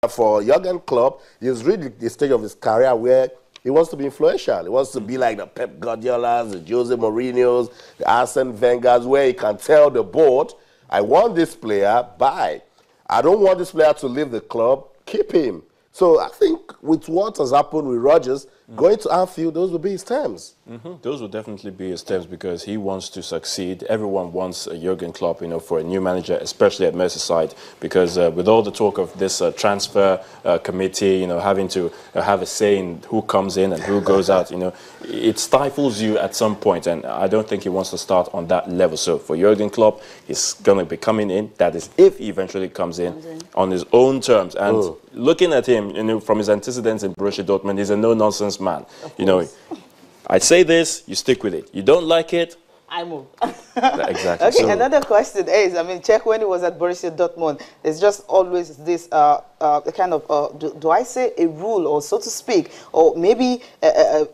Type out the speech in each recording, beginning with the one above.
For Jurgen Klopp, he's really the stage of his career where he wants to be influential. He wants to be like the Pep Guardiolas, the Jose Mourinho's, the Arsene Wenger's, where he can tell the board, I want this player, bye. I don't want this player to leave the club, keep him. So I think with what has happened with Rodgers, going to Anfield, those will be his terms. Those will definitely be his terms because he wants to succeed. Everyone wants Jurgen Klopp, for a new manager, especially at Merseyside, because with all the talk of this transfer committee, having to have a say in who comes in and who goes out, it stifles you at some point, and I don't think he wants to start on that level. So for Jurgen Klopp, he's going to be coming in. That is if he eventually comes in on his own terms. And looking at him, from his antecedents in Borussia Dortmund, he's a no-nonsense man. I say this, you stick with it. You don't like it, I move. Exactly. Okay, so another question is, check when he was at Borussia Dortmund. There's just always this kind of, do I say a rule, or so to speak, or maybe a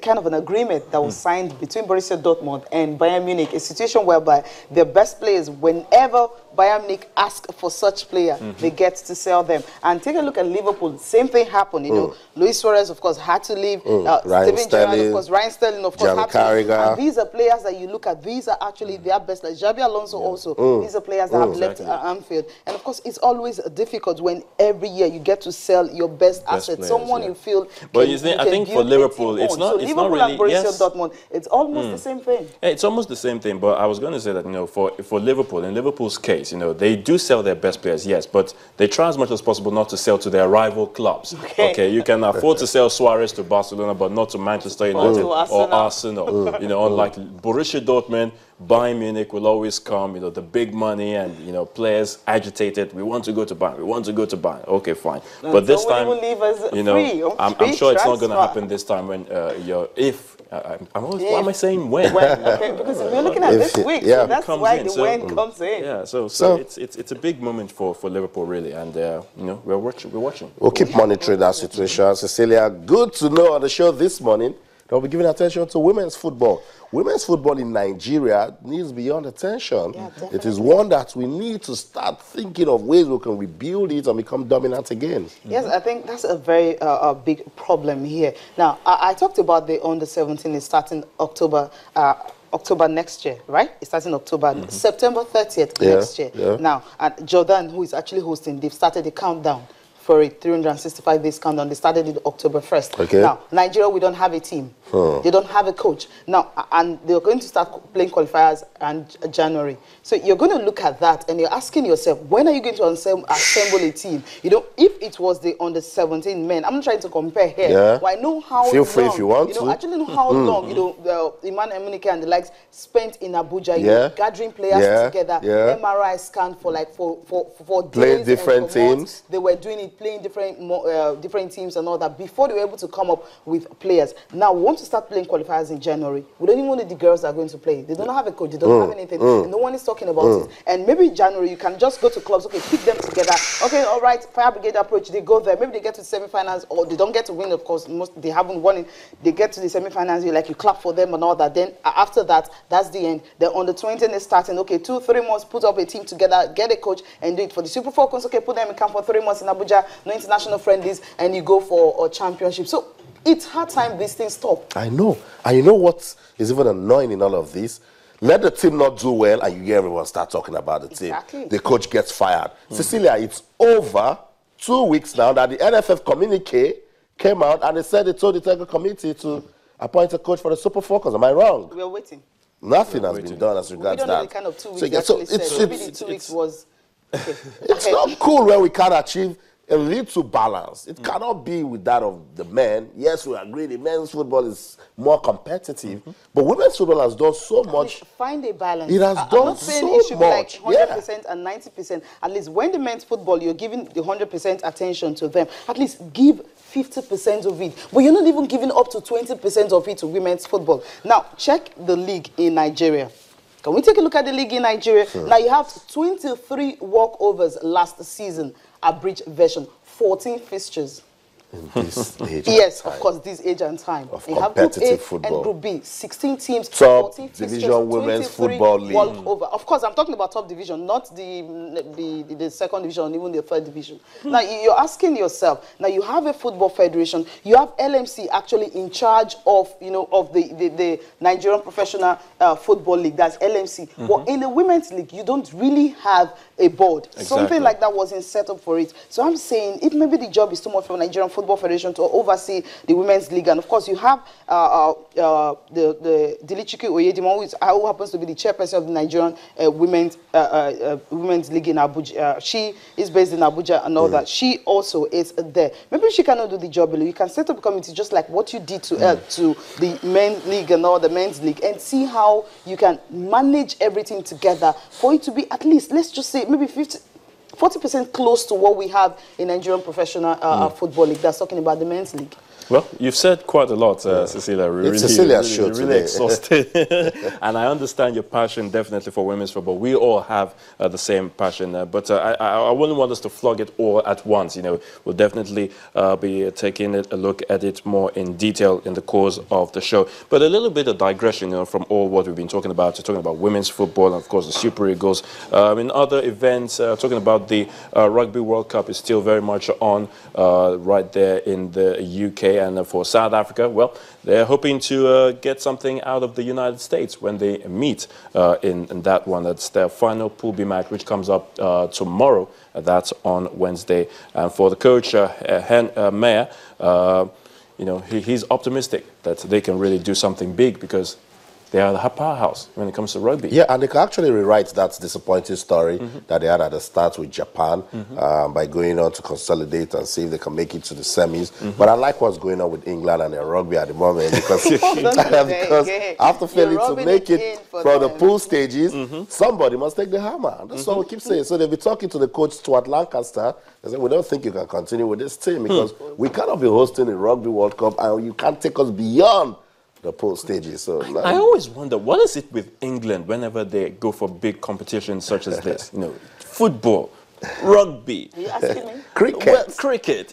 kind of an agreement that was signed between Borussia Dortmund and Bayern Munich, a situation whereby their best players, whenever Bayern Munich ask for such player, they get to sell them. And take a look at Liverpool. Same thing happened. Luis Suarez, of course, had to leave. Steven Gerrard, of course, Ryan Sterling, of course, had to leave. And these are players that you look at. These are actually their best. Like Xabi Alonso also. These are players that have left Anfield. And of course, it's always difficult when every year you get to sell your best asset. Players, someone you feel. But I think for Liverpool, it's not. So It's Liverpool not really. and Borussia Dortmund, it's almost the same thing. Yeah, it's almost the same thing. But I was going to say that for Liverpool, in Liverpool's case, they do sell their best players, yes, but they try as much as possible not to sell to their rival clubs. Okay, you can afford to sell Suarez to Barcelona, but not to Manchester United or Arsenal. Unlike Borussia Dortmund, Bayern Munich will always come, the big money and, players agitated. We want to go to Bayern. We want to go to Bayern. Okay, fine. But this time, I'm sure it's not going to happen this time when why am I saying when? Okay, because we're looking at this week, so that's why the when comes in. Yeah, so it's a big moment for Liverpool, really, and we're watching. We'll keep monitoring that situation. Cecilia, good to know on the show this morning that we'll be giving attention to women's football. Women's football in Nigeria needs beyond attention. Yeah, it is one that we need to start thinking of ways we can rebuild it and become dominant again. Yes, I think that's a very big problem here. Now, I talked about the under-17 is starting October next year, right? It's starting October, September 30th next year. Yeah. Now, Jordan, who is actually hosting, they've started a countdown for a 365 days countdown. They started it October 1st. Okay. Now, Nigeria, we don't have a team. They don't have a coach. Now, and they're going to start playing qualifiers in January. So you're going to look at that and you're asking yourself, when are you going to assemble a team? If it was the under-17 men, I'm not trying to compare here. Yeah. But I know how long. Feel free if you want to. Actually know how long, Iman Emunike and the likes spent in Abuja, gathering players together, MRI scan for days. Playing different teams. They were doing it, playing different teams and all that before they were able to come up with players. Now, we want to start playing qualifiers in Janury. We don't even know the girls that are going to play. They don't have a coach. They don't have anything. And no one is talking about it. And maybe in January, you can just go to clubs, pick them together. Okay, all right, Fire Brigade approach. They go there. Maybe they get to the semi-finals, or they don't get to win, of course. They haven't won it. They get to the semi-finals, you clap for them and all that. Then after that, that's the end. Then on the 20th, is starting. Okay, 2-3 months, put up a team together, get a coach, and do it for the Super Falcons. Okay, put them in camp for 3 months in Abuja, no international friendlies, and you go for a championship. So it's hard time these things stop. I know. And you know what is even annoying in all of this? Let the team not do well and you hear everyone start talking about the team. The coach gets fired. Cecilia, it's over 2 weeks now that the NFF communique came out and they said they told the technical committee to appoint a coach for the Super Falcons. Am I wrong? We're waiting. Nothing has been done as regards that. We don't know the kind of 2 weeks so maybe the 2 weeks was... Okay. It's not cool when we can't achieve a little balance. It cannot be with that of the men. Yes, we agree the men's football is more competitive, but women's football has done so much. Find a balance. It has done I'm not saying so it should much. be like 100% and 90%. At least when the men's football, you're giving the 100% attention to them. At least give 50% of it. But you're not even giving up to 20% of it to women's football. Now, check the league in Nigeria. Can we take a look at the league in Nigeria? Now, you have 23 walkovers last season, abridged version, 14 fixtures. in this age. Yes, of course, this age and time. Of You have Group A competitive football. and Group B, 16 teams, Top 14 division women's football league. Over. Of course, I'm talking about top division, not the second division, even the third division. Now, you're asking yourself, now you have a football federation, you have LMC actually in charge of, of the Nigerian Professional Football League, that's LMC. But in the women's league, you don't really have a board. Exactly. Something like that wasn't set up for it. So I'm saying, if maybe the job is too much for Nigerian Football Federation to oversee the women's league, and of course you have the Dilichike Oyedimon, who happens to be the chairperson of the Nigerian women's league in Abuja. She is based in Abuja and all that. She also is there. Maybe she cannot do the job alone. You can set up a committee just like what you did to the men's league and all the men's league, and see how you can manage everything together for it to be at least, let's just say, maybe 40% close to what we have in Nigerian Professional Football League. That's talking about the men's league. Well, you've said quite a lot, Cecilia. Really exhausted. And I understand your passion definitely for women's football. We all have the same passion, but I wouldn't want us to flog it all at once. We'll definitely be taking a look at it more in detail in the course of the show. But a little bit of digression, from all what we've been talking about, talking about women's football and, of course, the Super Eagles. In other events, talking about the Rugby World Cup is still very much on right there in the UK. And for South Africa, well, they're hoping to get something out of the United States when they meet in that one. That's their final Pool B match, which comes up tomorrow. That's on Wednesday. And for the coach, Hen Meyer, he's optimistic that they can really do something big because they are the powerhouse when it comes to rugby. Yeah, and they can actually rewrite that disappointing story that they had at the start with Japan by going on to consolidate and see if they can make it to the semis. But I like what's going on with England and their rugby at the moment because, after failing to make it from the pool stages, somebody must take the hammer. And that's what we keep saying. So they'll be talking to the coach, Stuart Lancaster. They say, we don't think you can continue with this team because we cannot be hosting a Rugby World Cup and you can't take us beyond the pool stages. So I always wonder, what is it with England whenever they go for big competitions such as this? Football, rugby, Are you asking me? cricket. Well, cricket.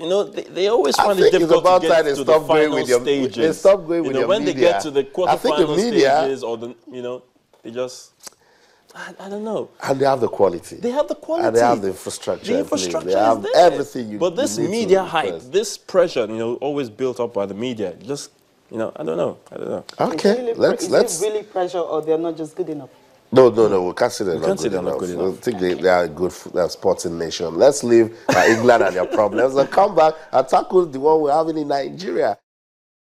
They always find it difficult to get to the final stages. They stop going with your when media. they get to the quarterfinal media, stages, or they just, I don't know. And they have the quality. They have the quality. And they have the infrastructure. The infrastructure they have is there. everything you But this you need media to hype, impress. this pressure, always built up by the media, just. I don't know. Okay, Is it really pressure, or they're not just good enough? No, we can't say they're not good enough. I think they are a good sporting nation. Let's leave England and their problems and come back and tackle the one we're having in Nigeria.